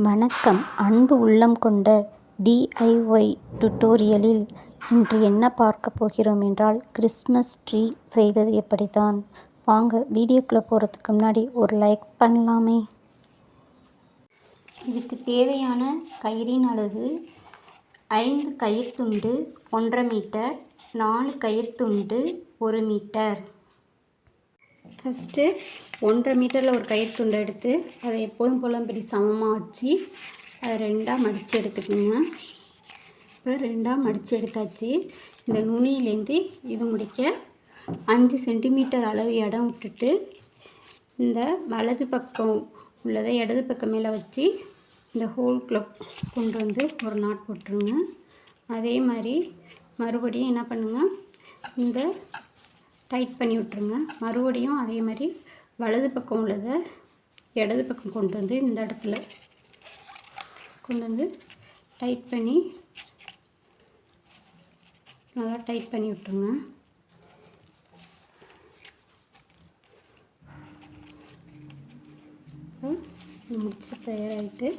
வணக்கம். அன்பு உள்ளம் கொண்ட டிஐஒய் டுட்டோரியலில் இன்று என்ன பார்க்க போகிறோம் என்றால், கிறிஸ்மஸ் ட்ரீ செய்வது எப்படித்தான். வாங்க வீடியோக்குள்ளே போகிறதுக்கு முன்னாடி ஒரு லைக் பண்ணலாமே. இதுக்கு தேவையான கயிறின் அளவு 5 கயிறு துண்டு 1.5 மீட்டர், 4 கயிறு துண்டு 1 மீட்டர். ஃபஸ்ட்டு 1.5 மீட்டரில் ஒரு கயிறு துண்டை எடுத்து அதை எப்போதும் போல் இப்படி சமமாக வச்சு அதை 2ஆக மடித்து எடுத்துக்கோங்க. இப்போ 2ஆக மடித்து எடுத்தாச்சு. இந்த நுனியிலேருந்து இது முடிக்க 5 சென்டிமீட்டர் அளவு இடம் விட்டுட்டு இந்த வலது பக்கம் உள்ளதை இடது பக்கம் மேலே வச்சு இந்த ஹோல்குள்ளே கொண்டு வந்து ஒரு நாட் போட்டுருங்க. அதே மாதிரி மறுபடியும் என்ன பண்ணுங்கள், இந்த டைட் பண்ணி விட்ருங்க. மறுபடியும் அதே மாதிரி வலது பக்கம் உள்ளதை இடது பக்கம் கொண்டு வந்து இந்த இடத்துல கொண்டு வந்து டைட் பண்ணி நல்லா டைட் பண்ணி விட்ருங்க. முடிச்சு தயாராகிட்டு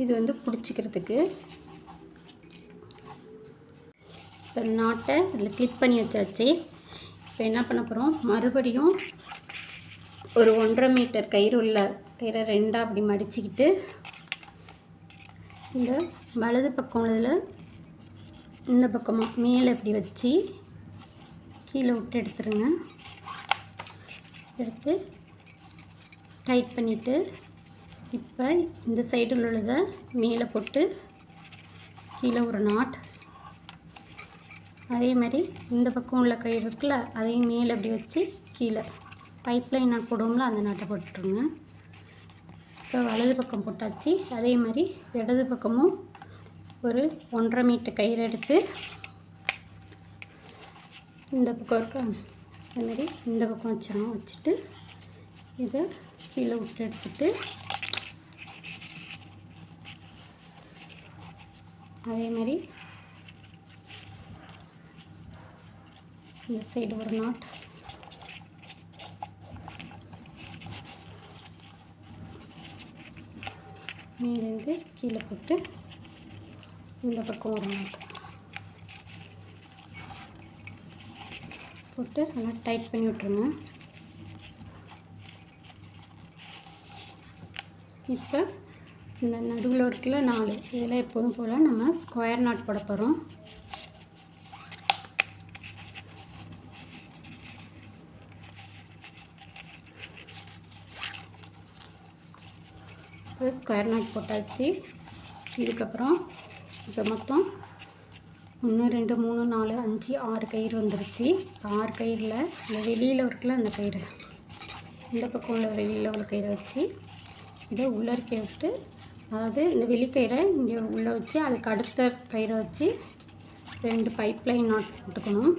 இது வந்து பிடிச்சிக்கிறதுக்கு இப்போ நாட்டை இதில் கிளிப் பண்ணி வச்சாச்சு. இப்போ என்ன பண்ண போகிறோம், மறுபடியும் ஒரு 1.5 மீட்டர் கயிறு உள்ள கயிறை 2ஆக அப்படி மடிச்சுக்கிட்டு இந்த வலது பக்கம் உள்ளதில் இந்த பக்கமாக மேலே இப்படி வச்சு கீழே விட்டு எடுத்துருங்க. எடுத்து டைட் பண்ணிவிட்டு இப்போ இந்த சைடில் உள்ளதை மேலே போட்டு கீழே ஒரு நாட், அதே மாதிரி இந்த பக்கம் உள்ள கயிறு இருக்குல்ல அதையும் மேலே அப்படி வச்சு கீழே பைப்லைன் நாட் போடுவோம்ல அந்த நாட்டை போட்டுருங்க. இப்போ வலது பக்கம் போட்டாச்சு. அதே மாதிரி இடது பக்கமும் ஒரு 1.5 மீட்டர் கயிறு எடுத்து இந்த பக்கம் இருக்க அதுமாரி இந்த பக்கம் வச்சிடணும். வச்சுட்டு இதை கீழே விட்டு எடுத்துட்டு அதே மாதிரி இந்த சைடு ஒரு நாட், மேலேருந்து கீழே போட்டு இந்த பக்கம் ஒரு நாட் போட்டு நல்லா டைட் பண்ணி விட்ருங்க. இப்போ இந்த நடுவில் இருக்குல்ல 4 இதில் எப்போதும் போல் நம்ம ஸ்கொயர் நாட் போட போகிறோம். ஸ்கொயர் நாட் போட்டாச்சு. இதுக்கப்புறம் இப்போ மொத்தம் 1 2 3 4 5 6 கயிறு வந்துருச்சு. 6 கயிறில் இந்த வெளியில் இருக்குல்ல அந்த கயிறு இந்த பக்கம் உள்ள வெளியில் உள்ள கயிறை வச்சு இதை உள்ளரிக்க விட்டு, அதாவது இந்த வெளிக்கயிறை இங்கே உள்ளே வச்சு அதுக்கு அடுத்த கயிறை வச்சு 2 பைப்லைன் நாட் போட்டுக்கணும்.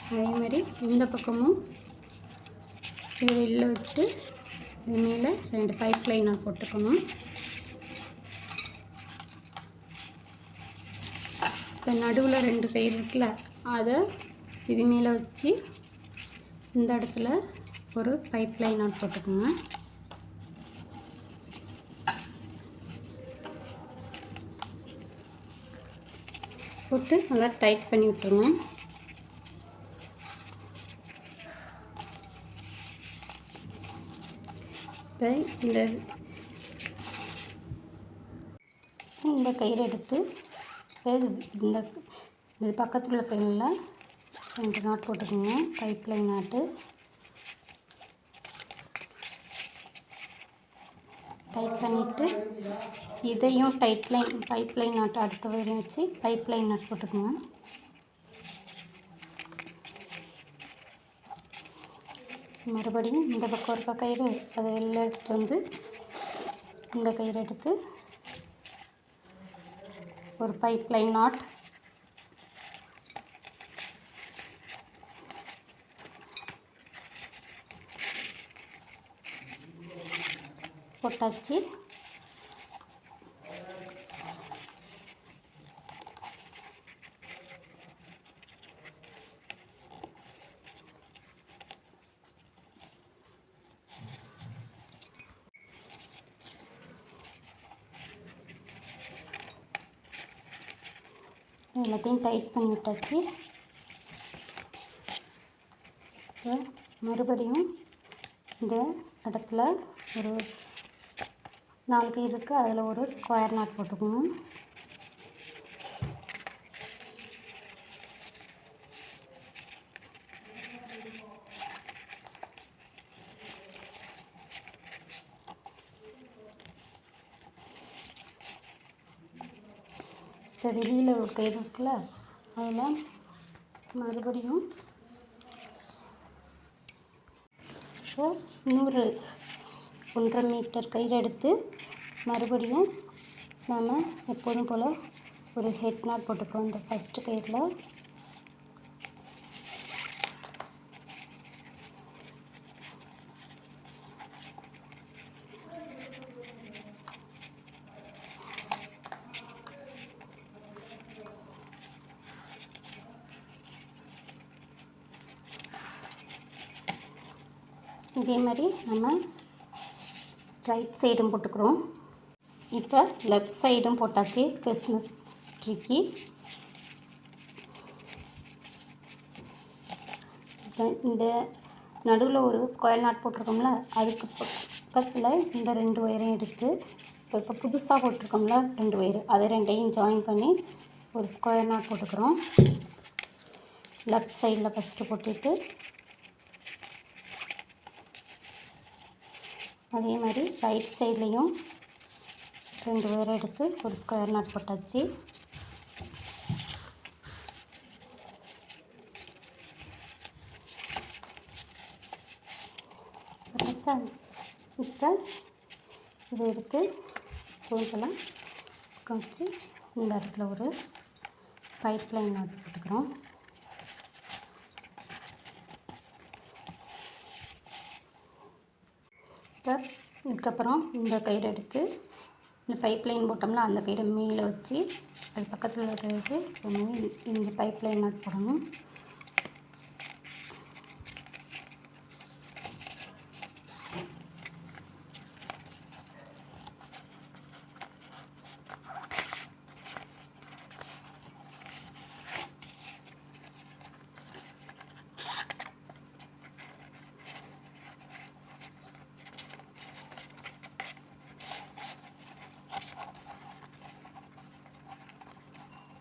அதே மாதிரி இந்த பக்கமும் இதை வெளியில் விட்டு இது மேலே 2 பைப்லைன் நாட் போட்டுக்கணும். இப்போ நடுவில் 2 கயிறு இருக்குல்ல அதை இது மேலே வச்சு இந்த இடத்துல ஒரு பைப்லைன் நாட் போட்டுக்கோங்க. போட்டு நல்லா டைட் பண்ணி விட்டுருங்க. இப்போ இந்த கயிறு எடுத்து இந்த இது பக்கத்தில் உள்ள கயிறில் 2 நாட் போட்டுக்கோங்க, பைப்லைன் நாட்டு. டைட் பண்ணிவிட்டு இதையும் பைப்லைன் நாட்டு அடுத்த வரையும் வச்சு பைப்லைன் நாட் போட்டுக்கோங்க. மறுபடியும் இந்த பக்கம் ஒரு கயிறு அதை வெளில எடுத்து வந்து இந்த கயிறு எடுத்து ஒரு பைப்லைன் நாட் போட்டாச்சு. எல்லாத்தையும் டைட் பண்ணி விட்டாச்சு. இப்போ மறுபடியும் இந்த இடத்துல ஒரு 4 கயிறு இருக்குது, அதில் ஒரு ஸ்கொயர் நாட் போட்டுக்கணும். இப்போ வெளியில் ஒரு கயிறு இருக்குல்ல, அதில் மறுபடியும் இப்போ இன்னொரு 1.5 மீட்டர் கயிறு எடுத்து மறுபடியும் நம்ம எப்போதும் போல் ஒரு ஹெட் நாட் போட்டுக்கிறோம். இந்த ஃபஸ்ட்டு கயிறில் இதே மாதிரி நம்ம ரைட் சைடும் போட்டுக்கிறோம். இப்போ லெஃப்ட் சைடும் போட்டாச்சு கிறிஸ்மஸ் ட்ரீக்கு. இப்போ இந்த நடுவில் ஒரு ஸ்கொயர் நாட் போட்டிருக்கோம்ல, அதுக்கு பக்கத்தில் இந்த 2 ஒயரையும் எடுத்து இப்போ புதுசாக போட்டிருக்கோம்ல 2 ஒயரு, அதை 2ஐயும் ஜாயின் பண்ணி ஒரு ஸ்கொயர் நாட் போட்டுக்கிறோம். லெஃப்ட் சைடில் ஃபஸ்ட்டு போட்டுட்டு அதே மாதிரி ரைட் சைட்லேயும் 2 ஒயரை எடுத்து ஒரு ஸ்கொயர் நாட் போட்டாச்சு. இப்போ இதை எடுத்து போகலாம் வச்சு இந்த இடத்துல ஒரு பைப் லைன் நாட் போட்டுக்கிறோம். இப்போ இதுக்கப்புறம் இந்த கயிறு எடுத்து இந்த பைப் லைன் போட்டோம்னா அந்த கயிறை மேலே வச்சு அது பக்கத்தில் உள்ள கயிறு இந்த பைப் லைன் நாட் போடணும்.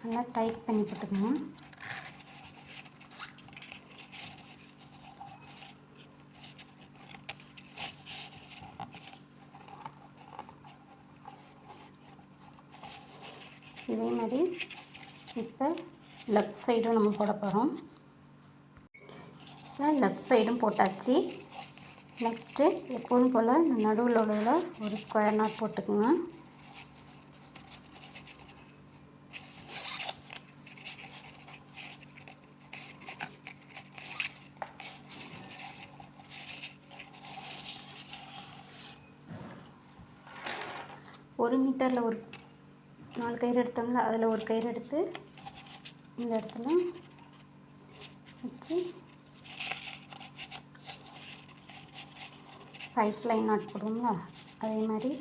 நல்லா டைட் பண்ணி போட்டுக்கணும். இதே மாதிரி இப்போ லெஃப்ட் சைடும் நம்ம போட போகிறோம். இப்போ லெஃப்ட் சைடும் போட்டாச்சு. நெக்ஸ்ட்டு எப்போதும் போல் இந்த நடுவில் உள்ளதில் ஒரு ஸ்கொயர் நாட் போட்டுக்குங்க. ஒரு மீட்டரில் ஒரு 4 கயிறு எடுத்தோம்ல, அதில் ஒரு கயிறு எடுத்து இந்த இடத்துல வச்சு பைப் லைன் நாட் போடுவோம்ல, அதே மாதிரி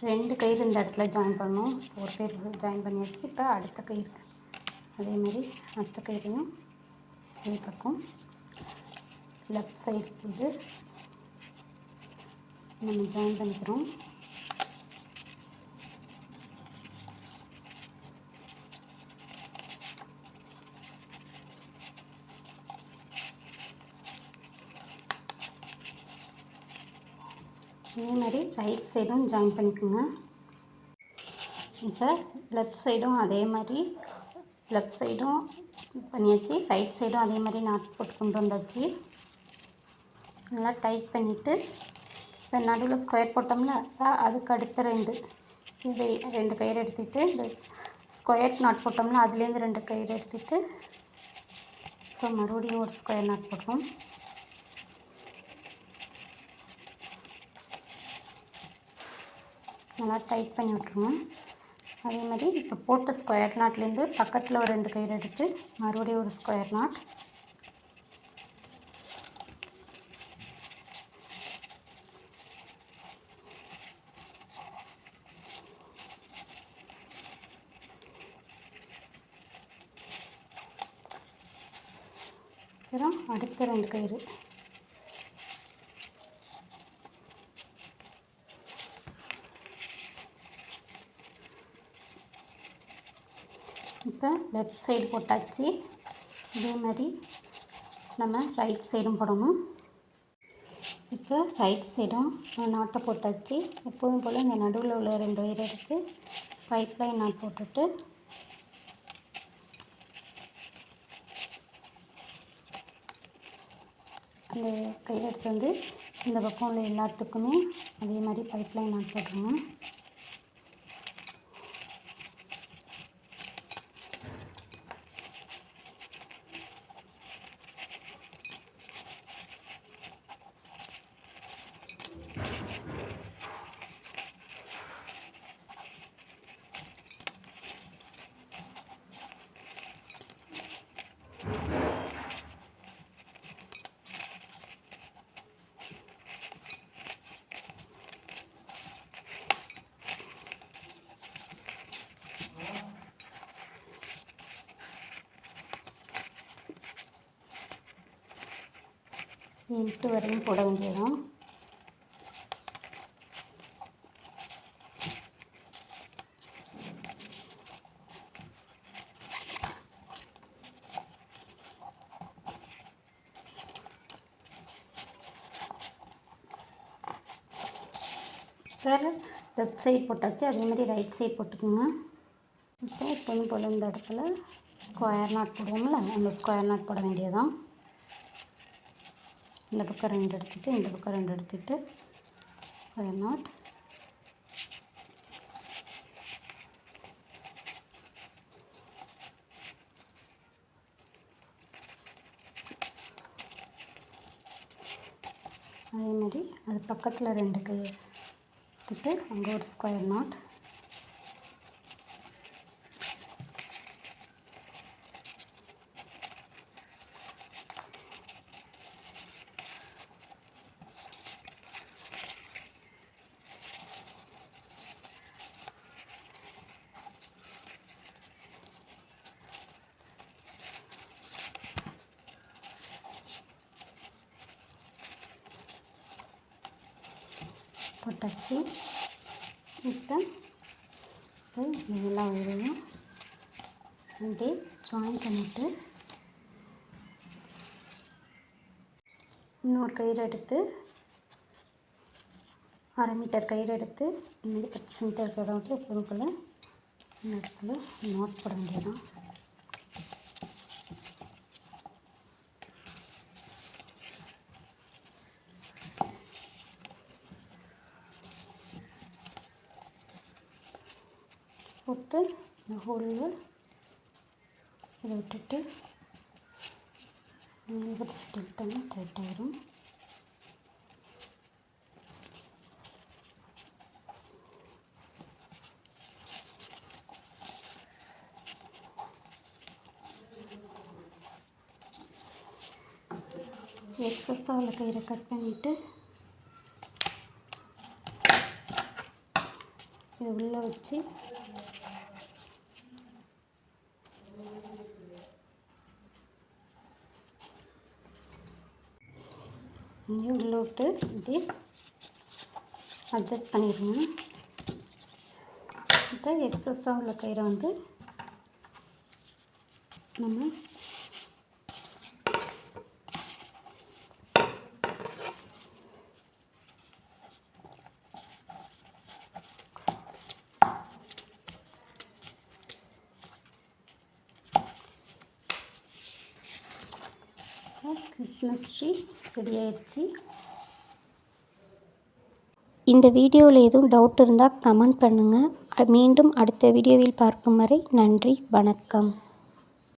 ரெண்டு கயிறு இந்த இடத்துல ஜாயின் பண்ணணும். ஒரு கயிறு ஜாயின் பண்ணி வச்சு இப்போ அடுத்த கயிறு அதே மாதிரி அடுத்த கயிறையும் இந்த பக்கம் லெஃப்ட் சைடு நம்ம ஜாயின் பண்ணிக்கிறோம். இதே மாதிரி ரைட் சைடும் ஜாயின் பண்ணிக்கோங்க. இப்போ லெஃப்ட் சைடும் அதே மாதிரி லெஃப்ட் சைடும் பண்ணியாச்சு, ரைட் சைடும் அதே மாதிரி நாட் போட்டு கொண்டு வந்தாச்சு. நல்லா டைட் பண்ணிவிட்டு இப்போ நடுவில் ஸ்கொயர் போட்டோம்ல, அதுக்கு அடுத்த இது 2 கயிறு எடுத்துகிட்டு இந்த ஸ்கொயர் நாட் போட்டோம்னா அதுலேருந்து 2 கயிறு எடுத்துகிட்டு இப்போ மறுபடியும் ஒரு ஸ்கொயர் நாட் போடுறோம். நல்லா டைட் பண்ணி விட்ருவோம். அதே மாதிரி இப்போ போட்ட ஸ்கொயர் நாட்லேருந்து பக்கத்தில் ஒரு 2 கயிறு எடுத்து மறுபடியும் ஒரு ஸ்கொயர் நாட். அப்புறம் அடுத்த 2 கயிறு. இப்போ லெஃப்ட் சைடு போட்டாச்சு. இதே மாதிரி நம்ம ரைட் சைடும் போடணும். இப்போ ரைட் சைடும் நாட்டை போட்டாச்சு. எப்போதும் போல் இந்த நடுவில் உள்ள 2 ஒயரை எடுத்து பைப்லைன் நாட் போட்டுட்டு அந்த கயிறு எடுத்து வந்து இந்த பக்கம் உள்ள எல்லாத்துக்குமே அதே மாதிரி பைப்லைன் நாட் போட்டுருங்க. எட்டு வரையும் போட வேண்டியதும். வேறு லெஃப்ட் சைடு போட்டாச்சு. அதேமாதிரி ரைட் சைடு போட்டுக்கோங்க. இப்போ எப்போதும் போல் இந்த இடத்துல ஸ்கொயர் நாட் போடுவோம்ல, அந்த ஸ்கொயர் நாட் போட வேண்டியதான். இந்த பக்கம் 2 எடுத்துகிட்டு இந்த பக்கம் 2 எடுத்துகிட்டு ஸ்கொயர் நாட். அதே மாதிரி அது பக்கத்தில் 2 கை எடுத்துகிட்டு அங்கே ஒரு ஸ்கொயர் நாட். போட்டாச்சு. இப்போ எல்லா ஒயரையும் அப்படியே ஜாயின் பண்ணிவிட்டு இன்னொரு கயிறு எடுத்து 1/2 மீட்டர் கயிறு எடுத்து இந்த 10 சென்டிமீட்டர் இடம் விட்டு எப்போதும் போல் இந்த இடத்துல நாட் போட வேண்டியதான். போட்டு இந்த ஹோலில் இதை விட்டுட்டு பிடிச்சிட்டு இழுத்தோம்னா டைட் ஆகிரும். எக்ஸஸாக உள்ள கயிறை கட் பண்ணிவிட்டு இதை உள்ளே வச்சு இங்கே உள்ளே விட்டு இப்படி அட்ஜஸ்ட் பண்ணிடுங்க. இப்போ எக்ஸஸாக உள்ள கயிறை வந்து நம்ம கிறிஸ்மஸ் ட்ரீ ரெடி ஆயிடுச்சு. இந்த வீடியோவில் எதுவும் டவுட் இருந்தால் கமெண்ட் பண்ணுங்கள். மீண்டும் அடுத்த வீடியோவில் பார்க்கும் வரை நன்றி, வணக்கம்.